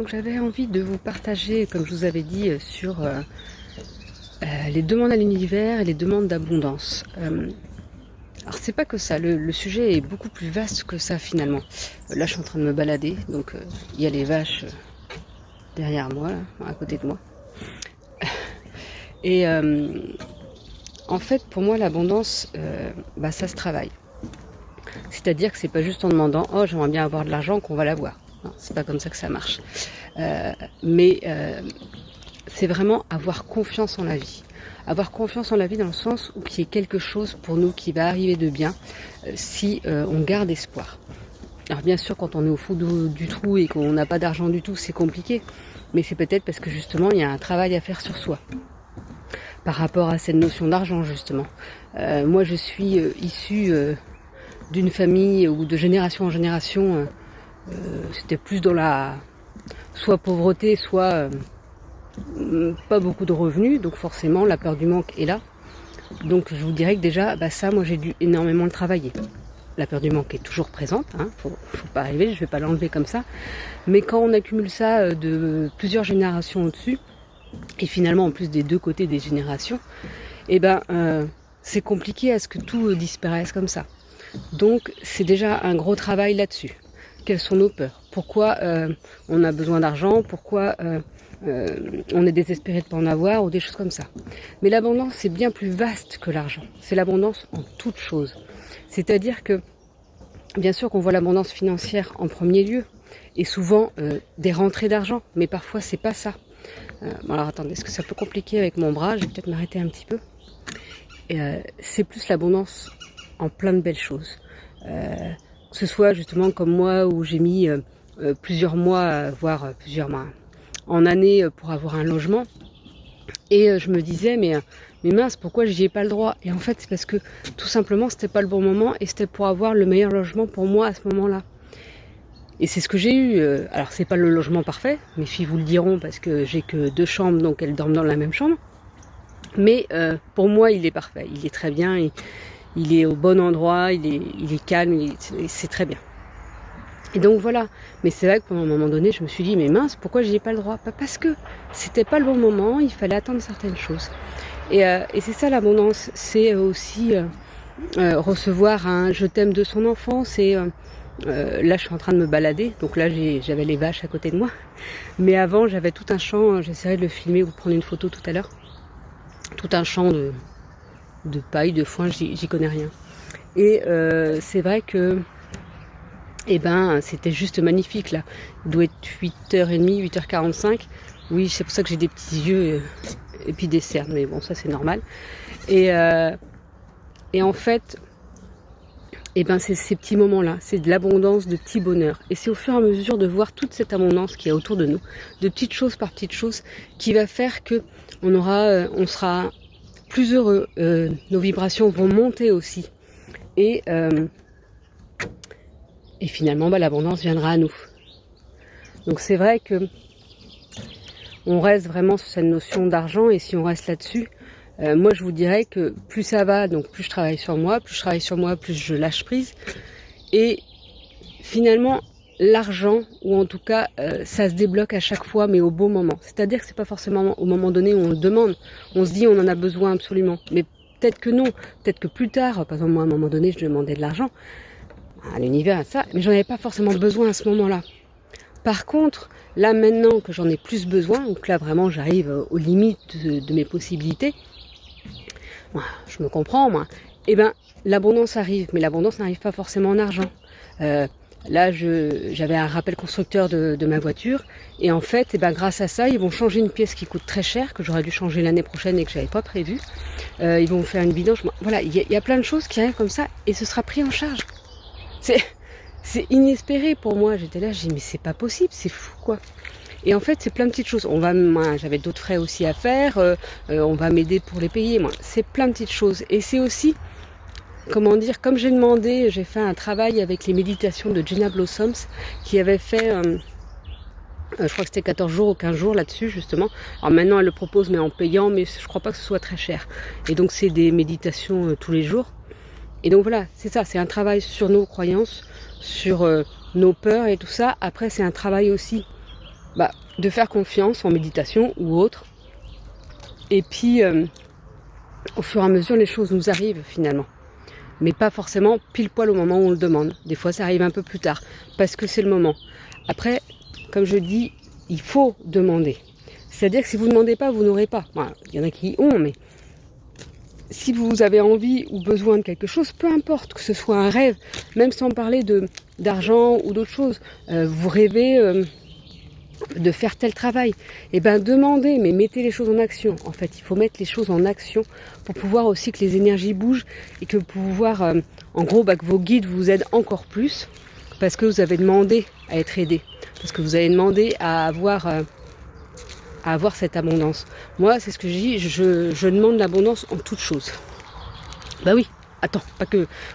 donc j'avais envie de vous partager, comme je vous avais dit, sur les demandes à l'univers et les demandes d'abondance. Alors c'est pas que ça, le sujet est beaucoup plus vaste que ça finalement. Là je suis en train de me balader, donc il y a les vaches derrière moi, là, à côté de moi. Et en fait pour moi l'abondance, ça se travaille. C'est-à-dire que c'est pas juste en demandant « Oh j'aimerais bien avoir de l'argent » qu'on va l'avoir. Non, c'est pas comme ça que ça marche. Mais c'est vraiment avoir confiance en la vie. Avoir confiance en la vie dans le sens où il y a quelque chose pour nous qui va arriver de bien si on garde espoir. Alors bien sûr, quand on est au fond du trou et qu'on n'a pas d'argent du tout, c'est compliqué. Mais c'est peut-être parce que justement, il y a un travail à faire sur soi. Par rapport à cette notion d'argent, justement. Moi, je suis issue d'une famille où de génération en génération, c'était plus dans la soit pauvreté, soit pas beaucoup de revenus, donc forcément la peur du manque est là. Donc je vous dirais que déjà, ça moi j'ai dû énormément le travailler. La peur du manque est toujours présente, faut pas arriver, je vais pas l'enlever comme ça. Mais quand on accumule ça de plusieurs générations au-dessus, et finalement en plus des deux côtés des générations, c'est compliqué à ce que tout disparaisse comme ça. Donc c'est déjà un gros travail là-dessus. Quelles sont nos peurs? Pourquoi on a besoin d'argent? Pourquoi on est désespéré de ne pas en avoir? Ou des choses comme ça. Mais l'abondance, c'est bien plus vaste que l'argent. C'est l'abondance en toute chose. C'est-à-dire que, bien sûr qu'on voit l'abondance financière en premier lieu, et souvent des rentrées d'argent, mais parfois c'est pas ça. Alors attendez, est-ce que c'est un peu compliqué avec mon bras? Je vais peut-être m'arrêter un petit peu. C'est plus l'abondance en plein de belles choses. Que ce soit justement comme moi où j'ai mis plusieurs mois, voire plusieurs mois en année pour avoir un logement. Et je me disais, mais mince, pourquoi j'y ai pas le droit? Et en fait, c'est parce que tout simplement, c'était pas le bon moment et c'était pour avoir le meilleur logement pour moi à ce moment-là. Et c'est ce que j'ai eu. Alors, c'est pas le logement parfait, mes filles vous le diront parce que j'ai que 2 chambres, donc elles dorment dans la même chambre. Mais pour moi, il est parfait. Il est très bien. Il est au bon endroit, il est calme, c'est très bien. Et donc voilà, mais c'est vrai que pendant un moment donné, je me suis dit, mais mince, pourquoi j'y ai pas le droit? Parce que c'était pas le bon moment, il fallait attendre certaines choses. Et c'est ça l'abondance, c'est aussi recevoir un je t'aime de son enfant, c'est... là je suis en train de me balader, donc là j'avais les vaches à côté de moi. Mais avant j'avais tout un champ, j'essaierai de le filmer ou de prendre une photo tout à l'heure. Tout un champ de paille, de foin, j'y connais rien. Et c'est vrai que c'était juste magnifique là. Il doit être 8h30, 8h45. Oui, c'est pour ça que j'ai des petits yeux et puis des cernes, mais bon, ça c'est normal. Et en fait, c'est ces petits moments-là, c'est de l'abondance, de petits bonheurs. Et c'est au fur et à mesure de voir toute cette abondance qu'il y a autour de nous, de petites choses par petites choses, qui va faire que on sera plus heureux. Nos vibrations vont monter aussi. Et finalement, l'abondance viendra à nous. Donc c'est vrai que on reste vraiment sur cette notion d'argent, et si on reste là-dessus, moi je vous dirais que plus ça va, donc plus je travaille sur moi, plus je lâche prise. Et finalement, l'argent, ou en tout cas, ça se débloque à chaque fois, mais au bon moment. C'est-à-dire que c'est pas forcément au moment donné où on le demande. On se dit on en a besoin absolument. Mais peut-être que non, peut-être que plus tard, par exemple moi à un moment donné je demandais de l'argent à l'univers, à ça, mais j'en avais pas forcément besoin à ce moment-là. Par contre, là maintenant que j'en ai plus besoin, donc là vraiment j'arrive aux limites de mes possibilités, moi, je me comprends moi, l'abondance arrive, mais l'abondance n'arrive pas forcément en argent. Là j'avais un rappel constructeur de ma voiture, et en fait grâce à ça ils vont changer une pièce qui coûte très cher, que j'aurais dû changer l'année prochaine et que j'avais pas prévu. Ils vont faire une vidange, voilà, il y a plein de choses qui arrivent comme ça et ce sera pris en charge. C'est inespéré pour moi. J'étais là, j'ai dit mais c'est pas possible, c'est fou quoi. Et en fait c'est plein de petites choses. Moi j'avais d'autres frais aussi à faire, on va m'aider pour les payer. Moi c'est plein de petites choses. Et c'est aussi, comment dire, comme j'ai demandé, j'ai fait un travail avec les méditations de Gina Blossoms qui avait fait, je crois que c'était 14 jours ou 15 jours là-dessus justement. Alors maintenant elle le propose mais en payant, mais je crois pas que ce soit très cher. Et donc c'est des méditations tous les jours. Et donc voilà, c'est ça, c'est un travail sur nos croyances, sur nos peurs et tout ça. Après, c'est un travail aussi de faire confiance en méditation ou autre. Et puis, au fur et à mesure, les choses nous arrivent finalement. Mais pas forcément pile poil au moment où on le demande. Des fois, ça arrive un peu plus tard, parce que c'est le moment. Après, comme je dis, il faut demander. C'est-à-dire que si vous ne demandez pas, vous n'aurez pas. Voilà, il y en a qui ont, mais si vous avez envie ou besoin de quelque chose, peu importe, que ce soit un rêve, même sans parler d'argent ou d'autres choses, vous rêvez de faire tel travail, et demandez, mais mettez les choses en action. En fait, il faut mettre les choses en action pour pouvoir aussi que les énergies bougent et que pouvoir, en gros, que vos guides vous aident encore plus, parce que vous avez demandé à être aidé, parce que vous avez demandé à avoir cette abondance. Moi, c'est ce que je dis, je demande l'abondance en toutes choses. Bah oui, attends,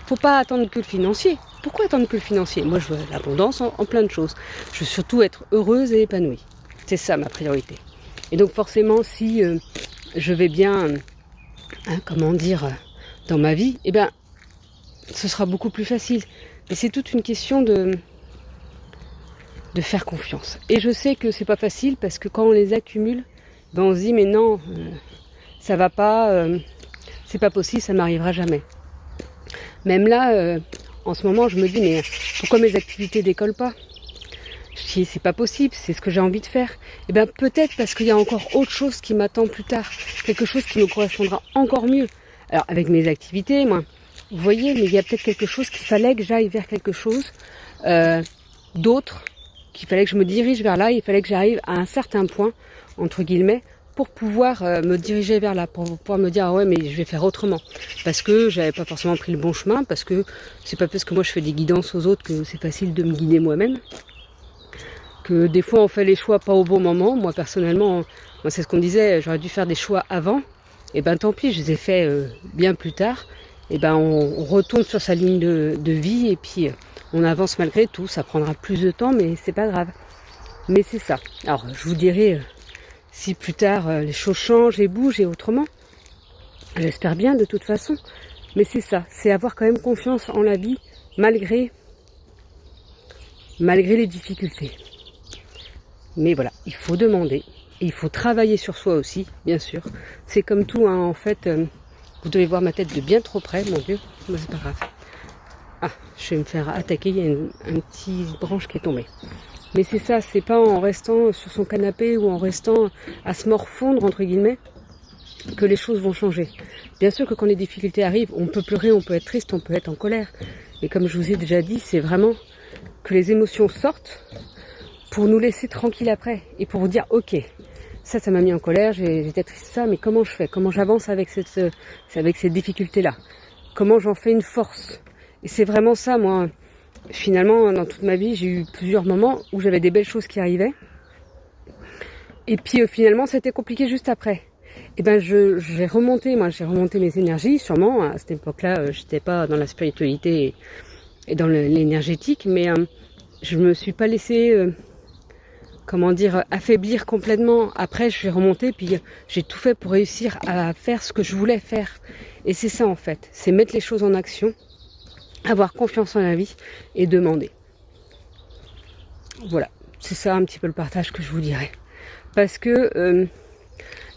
faut pas attendre que le financier. Pourquoi attendre que le financier? Moi, je veux l'abondance en plein de choses. Je veux surtout être heureuse et épanouie. C'est ça ma priorité. Et donc forcément, si je vais bien, dans ma vie, ce sera beaucoup plus facile. Mais c'est toute une question de faire confiance. Et je sais que c'est pas facile parce que quand on les accumule, on se dit mais non, ça va pas, c'est pas possible, ça m'arrivera jamais. Même là, en ce moment, je me dis mais pourquoi mes activités décollent pas? Je dis c'est pas possible, c'est ce que j'ai envie de faire. Et peut-être parce qu'il y a encore autre chose qui m'attend plus tard, quelque chose qui me correspondra encore mieux. Alors avec mes activités, moi, vous voyez, mais il y a peut-être quelque chose qu'il fallait que j'aille vers quelque chose d'autre, qu'il fallait que je me dirige vers là, il fallait que j'arrive à un certain point, entre guillemets, pour pouvoir me diriger vers là, pour pouvoir me dire ah ouais mais je vais faire autrement, parce que j'avais pas forcément pris le bon chemin, parce que c'est pas parce que moi je fais des guidances aux autres que c'est facile de me guider moi-même, que des fois on fait les choix pas au bon moment. Moi personnellement, c'est ce qu'on disait, j'aurais dû faire des choix avant, et tant pis, je les ai fait bien plus tard, et on retourne sur sa ligne de vie, et puis on avance malgré tout, ça prendra plus de temps, mais c'est pas grave. Mais c'est ça. Alors je vous dirai si plus tard les choses changent et bougent et autrement. J'espère bien de toute façon. Mais c'est ça, c'est avoir quand même confiance en la vie malgré les difficultés. Mais voilà, il faut demander. Et il faut travailler sur soi aussi, bien sûr. C'est comme tout, hein, en fait. Vous devez voir ma tête de bien trop près, mon Dieu. Mais c'est pas grave. Ah, je vais me faire attaquer, il y a une petite branche qui est tombée. Mais c'est ça, c'est pas en restant sur son canapé ou en restant à se morfondre, entre guillemets, que les choses vont changer. Bien sûr que quand les difficultés arrivent, on peut pleurer, on peut être triste, on peut être en colère. Mais comme je vous ai déjà dit, c'est vraiment que les émotions sortent pour nous laisser tranquilles après. Et pour vous dire, ok, ça m'a mis en colère, j'étais triste, ça, mais comment je fais? Comment j'avance avec cette difficulté-là? Comment j'en fais une force? Et c'est vraiment ça, moi. Finalement, dans toute ma vie, j'ai eu plusieurs moments où j'avais des belles choses qui arrivaient. Et puis finalement, c'était compliqué juste après. Et j'ai remonté mes énergies, sûrement. À cette époque-là, j'étais pas dans la spiritualité et dans l'énergétique, mais je me suis pas laissée, affaiblir complètement. Après, je suis remontée, puis j'ai tout fait pour réussir à faire ce que je voulais faire. Et c'est ça, en fait. C'est mettre les choses en action, avoir confiance en la vie et demander. Voilà, c'est ça un petit peu le partage que je vous dirais. Parce que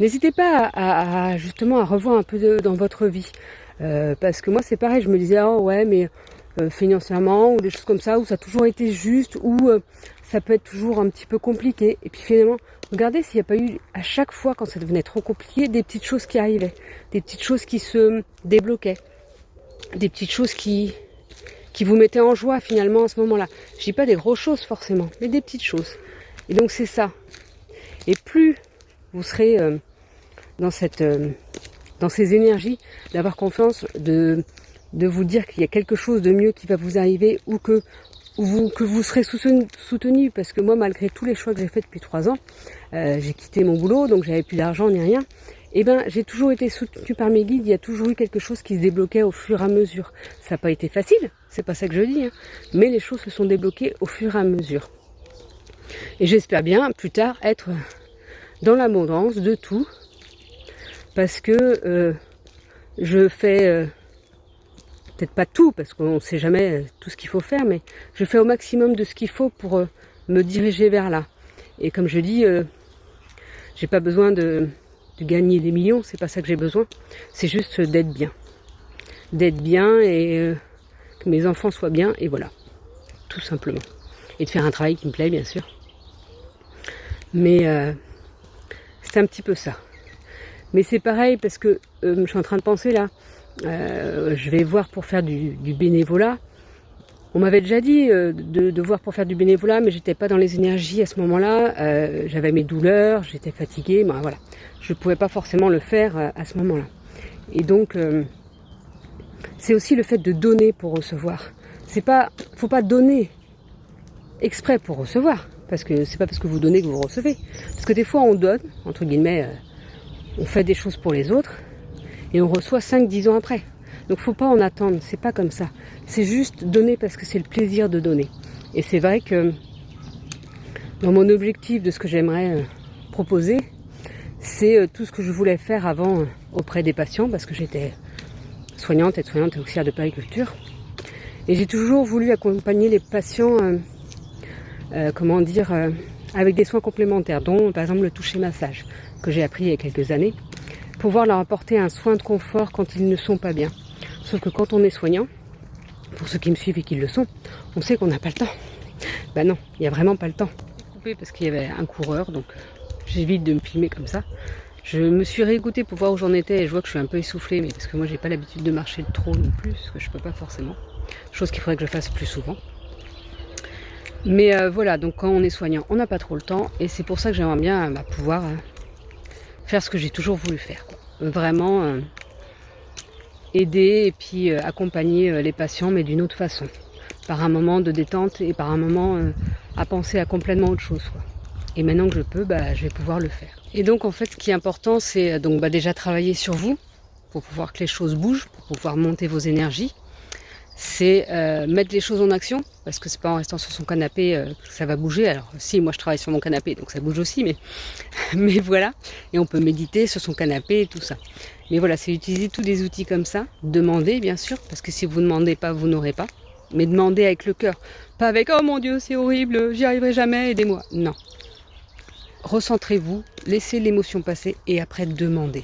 n'hésitez pas à justement à revoir un peu dans votre vie. Parce que moi c'est pareil, je me disais oh ouais mais financièrement ou des choses comme ça, où ça a toujours été juste, ou ça peut être toujours un petit peu compliqué. Et puis finalement, regardez s'il n'y a pas eu à chaque fois quand ça devenait trop compliqué, des petites choses qui arrivaient, des petites choses qui se débloquaient, des petites choses qui vous mettaient en joie finalement à ce moment-là. Je dis pas des grosses choses forcément, mais des petites choses. Et donc c'est ça. Et plus vous serez dans ces énergies, d'avoir confiance, de vous dire qu'il y a quelque chose de mieux qui va vous arriver, ou que vous serez soutenu, parce que moi, malgré tous les choix que j'ai faits depuis 3 ans, j'ai quitté mon boulot, donc j'avais plus d'argent ni rien. Et j'ai toujours été soutenue par mes guides. Il y a toujours eu quelque chose qui se débloquait au fur et à mesure. Ça n'a pas été facile, c'est pas ça que je dis, hein, mais les choses se sont débloquées au fur et à mesure. Et j'espère bien plus tard être dans l'abondance de tout, parce que je fais peut-être pas tout, parce qu'on ne sait jamais tout ce qu'il faut faire, mais je fais au maximum de ce qu'il faut pour me diriger vers là. Et comme je dis, j'ai pas besoin de gagner des millions, c'est pas ça que j'ai besoin. C'est juste d'être bien. D'être bien et que mes enfants soient bien, et voilà. Tout simplement. Et de faire un travail qui me plaît, bien sûr. Mais c'est un petit peu ça. Mais c'est pareil parce que je suis en train de penser là, je vais voir pour faire du bénévolat. On m'avait déjà dit de voir pour faire du bénévolat, mais j'étais pas dans les énergies à ce moment-là. J'avais mes douleurs, j'étais fatiguée, ben voilà. Je pouvais pas forcément le faire à ce moment-là. Et donc c'est aussi le fait de donner pour recevoir. Faut pas donner exprès pour recevoir, parce que c'est pas parce que vous donnez que vous recevez. Parce que des fois on donne, entre guillemets, on fait des choses pour les autres, et on reçoit 5-10 ans après. Donc faut pas en attendre, c'est pas comme ça. C'est juste donner parce que c'est le plaisir de donner. Et c'est vrai que dans mon objectif de ce que j'aimerais proposer, c'est tout ce que je voulais faire avant auprès des patients, parce que j'étais soignante et auxiliaire de périculture. Et j'ai toujours voulu accompagner les patients, avec des soins complémentaires, dont par exemple le toucher-massage, que j'ai appris il y a quelques années, pour pouvoir leur apporter un soin de confort quand ils ne sont pas bien. Sauf que quand on est soignant, pour ceux qui me suivent et qui le sont, on sait qu'on n'a pas le temps. Ben non, il n'y a vraiment pas le temps. J'ai coupé parce qu'il y avait un coureur, donc j'évite de me filmer comme ça. Je me suis réécoutée pour voir où j'en étais et je vois que je suis un peu essoufflée, mais parce que moi j'ai pas l'habitude de marcher trop non plus, parce que je peux pas forcément. Chose qu'il faudrait que je fasse plus souvent. Mais voilà, donc quand on est soignant, on n'a pas trop le temps, et c'est pour ça que j'aimerais bien pouvoir faire ce que j'ai toujours voulu faire, quoi. Vraiment aider et puis accompagner les patients, mais d'une autre façon, par un moment de détente et par un moment à penser à complètement autre chose, quoi. Et maintenant que je peux, je vais pouvoir le faire. Et donc en fait, ce qui est important, c'est donc déjà travailler sur vous pour pouvoir que les choses bougent, pour pouvoir monter vos énergies. C'est mettre les choses en action, parce que c'est pas en restant sur son canapé que ça va bouger. Alors si, moi je travaille sur mon canapé, donc ça bouge aussi, mais voilà. Et on peut méditer sur son canapé et tout ça. Mais voilà, c'est utiliser tous des outils comme ça. Demander, bien sûr, parce que si vous ne demandez pas, vous n'aurez pas. Mais demandez avec le cœur. Pas avec « Oh mon Dieu, c'est horrible, j'y arriverai jamais, aidez-moi ». Non. Recentrez-vous, laissez l'émotion passer et après demandez.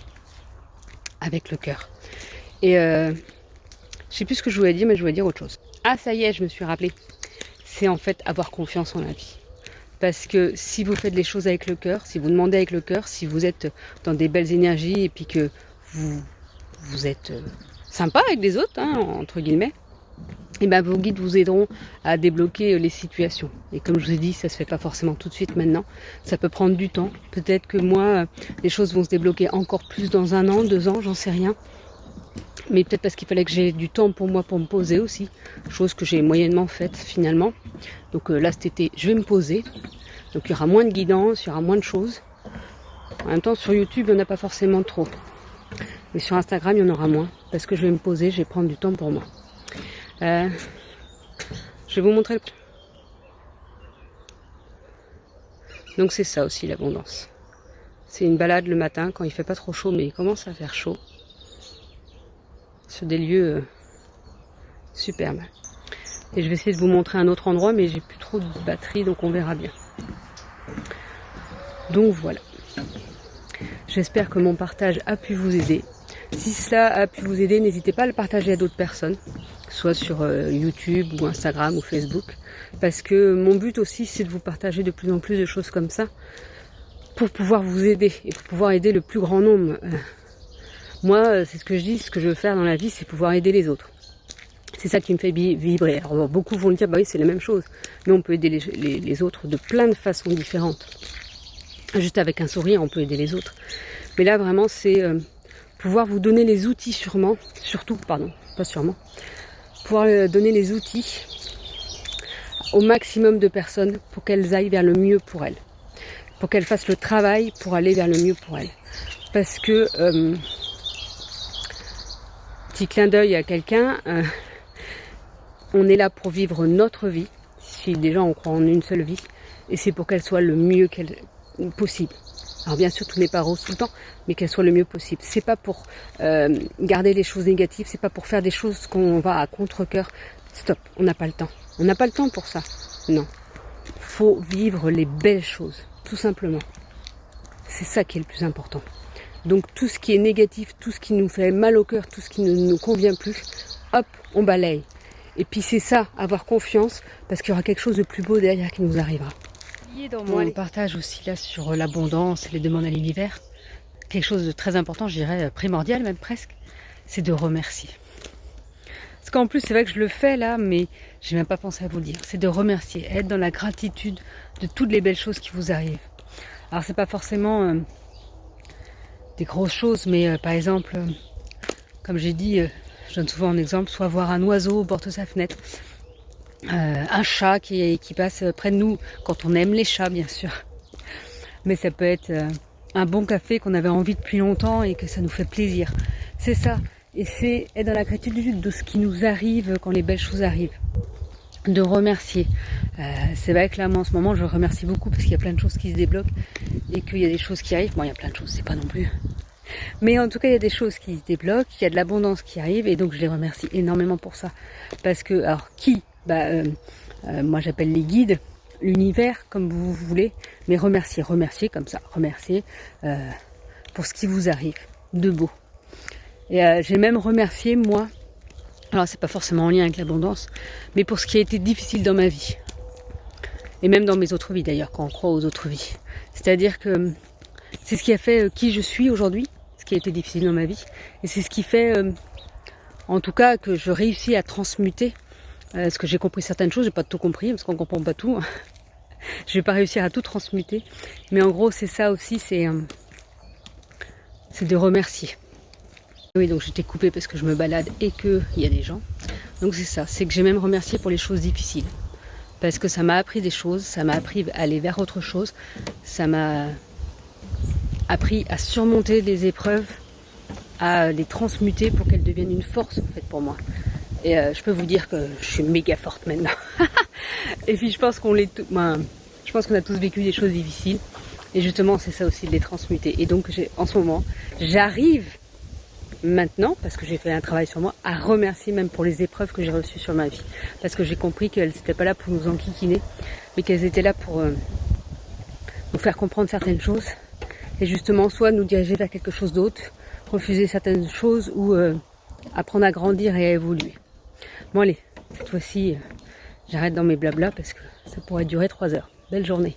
Avec le cœur. Et je sais plus ce que je voulais dire, mais je voulais dire autre chose. Ah, ça y est, je me suis rappelé. C'est en fait avoir confiance en la vie. Parce que si vous faites les choses avec le cœur, si vous demandez avec le cœur, si vous êtes dans des belles énergies et puis que vous êtes sympa avec les autres, hein, entre guillemets, et vos guides vous aideront à débloquer les situations. Et comme je vous ai dit, ça se fait pas forcément tout de suite maintenant. Ça peut prendre du temps. Peut-être que moi, les choses vont se débloquer encore plus dans 1 an, 2 ans, j'en sais rien. Mais peut-être parce qu'il fallait que j'ai du temps pour moi pour me poser aussi. Chose que j'ai moyennement faite finalement. Donc là cet été, je vais me poser. Donc il y aura moins de guidance, il y aura moins de choses. En même temps sur YouTube, il n'y en a pas forcément trop. Mais sur Instagram, il y en aura moins. Parce que je vais me poser, je vais prendre du temps pour moi. Je vais vous montrer. Donc c'est ça aussi l'abondance. C'est une balade le matin quand il fait pas trop chaud, mais il commence à faire chaud. Sur des lieux superbes. Et je vais essayer de vous montrer un autre endroit, mais j'ai plus trop de batterie, donc on verra bien. Donc voilà. J'espère que mon partage a pu vous aider. Si cela a pu vous aider, n'hésitez pas à le partager à d'autres personnes, soit sur YouTube ou Instagram ou Facebook, parce que mon but aussi c'est de vous partager de plus en plus de choses comme ça, pour pouvoir vous aider et pour pouvoir aider le plus grand nombre. Moi, c'est ce que je dis, ce que je veux faire dans la vie, c'est pouvoir aider les autres. C'est ça qui me fait vibrer. Alors beaucoup vont me dire, bah oui, c'est la même chose, mais on peut aider les autres de plein de façons différentes. Juste avec un sourire, on peut aider les autres. Mais là, vraiment, c'est pouvoir vous donner les outils pouvoir donner les outils au maximum de personnes pour qu'elles aillent vers le mieux pour elles. Pour qu'elles fassent le travail pour aller vers le mieux pour elles. Parce que, petit clin d'œil à quelqu'un, on est là pour vivre notre vie. Si déjà on croit en une seule vie, et c'est pour qu'elle soit le mieux possible. Alors bien sûr, tout n'est pas rose tout le temps, mais qu'elle soit le mieux possible. C'est pas pour garder les choses négatives, c'est pas pour faire des choses qu'on va à contre-cœur. Stop, on n'a pas le temps. On n'a pas le temps pour ça. Non. Faut vivre les belles choses. tout simplement. C'est ça qui est le plus important. Donc tout ce qui est négatif, tout ce qui nous fait mal au cœur, tout ce qui ne nous convient plus, hop, on balaye. Et puis c'est ça, avoir confiance, parce qu'il y aura quelque chose de plus beau derrière qui nous arrivera. On partage aussi là sur l'abondance et les demandes à l'univers. Quelque chose de très important, je dirais primordial même presque, c'est de remercier. Parce qu'en plus c'est vrai que je le fais là, mais j'ai même pas pensé à vous le dire. C'est de remercier, être dans la gratitude de toutes les belles choses qui vous arrivent. Alors c'est pas forcément des grosses choses, mais par exemple, comme j'ai dit, je donne souvent un exemple, soit voir un oiseau au bord de sa fenêtre, un chat qui passe près de nous, quand on aime les chats bien sûr. Mais ça peut être un bon café qu'on avait envie depuis longtemps et que ça nous fait plaisir. C'est ça, et c'est être dans la gratitude de ce qui nous arrive quand les belles choses arrivent. De remercier. C'est vrai que là, moi en ce moment, je remercie beaucoup parce qu'il y a plein de choses qui se débloquent et qu'il y a des choses qui arrivent. Bon, il y a plein de choses, c'est pas non plus. Mais en tout cas, il y a des choses qui se débloquent, il y a de l'abondance qui arrive et donc je les remercie énormément pour ça. Parce que, alors, qui moi j'appelle les guides, l'univers, comme vous voulez, mais remercier comme ça, remercier pour ce qui vous arrive de beau. Et j'ai même remercié, moi, alors c'est pas forcément en lien avec l'abondance, mais pour ce qui a été difficile dans ma vie. Et même dans mes autres vies d'ailleurs, quand on croit aux autres vies. C'est-à-dire que c'est ce qui a fait qui je suis aujourd'hui, ce qui a été difficile dans ma vie. Et c'est ce qui fait, en tout cas, que je réussis à transmuter. Parce que j'ai compris certaines choses, j'ai pas tout compris, parce qu'on comprend pas tout. Je vais pas réussir à tout transmuter. Mais en gros, c'est ça aussi, c'est de remercier. Oui, donc j'étais coupée parce que je me balade et qu'il y a des gens. Donc c'est ça, c'est que j'ai même remercié pour les choses difficiles. Parce que ça m'a appris des choses, ça m'a appris à aller vers autre chose, ça m'a appris à surmonter des épreuves, à les transmuter pour qu'elles deviennent une force en fait pour moi. Et je peux vous dire que je suis méga forte maintenant. Et puis je pense qu'on a tous vécu des choses difficiles. Et justement c'est ça aussi de les transmuter. Et donc en ce moment, j'arrive maintenant, parce que j'ai fait un travail sur moi, à remercier même pour les épreuves que j'ai reçues sur ma vie. Parce que j'ai compris qu'elles n'étaient pas là pour nous enquiquiner, mais qu'elles étaient là pour nous faire comprendre certaines choses. Et justement, soit nous diriger vers quelque chose d'autre, refuser certaines choses ou apprendre à grandir et à évoluer. Bon allez, cette fois-ci, j'arrête dans mes blablas parce que ça pourrait durer 3 heures. Belle journée.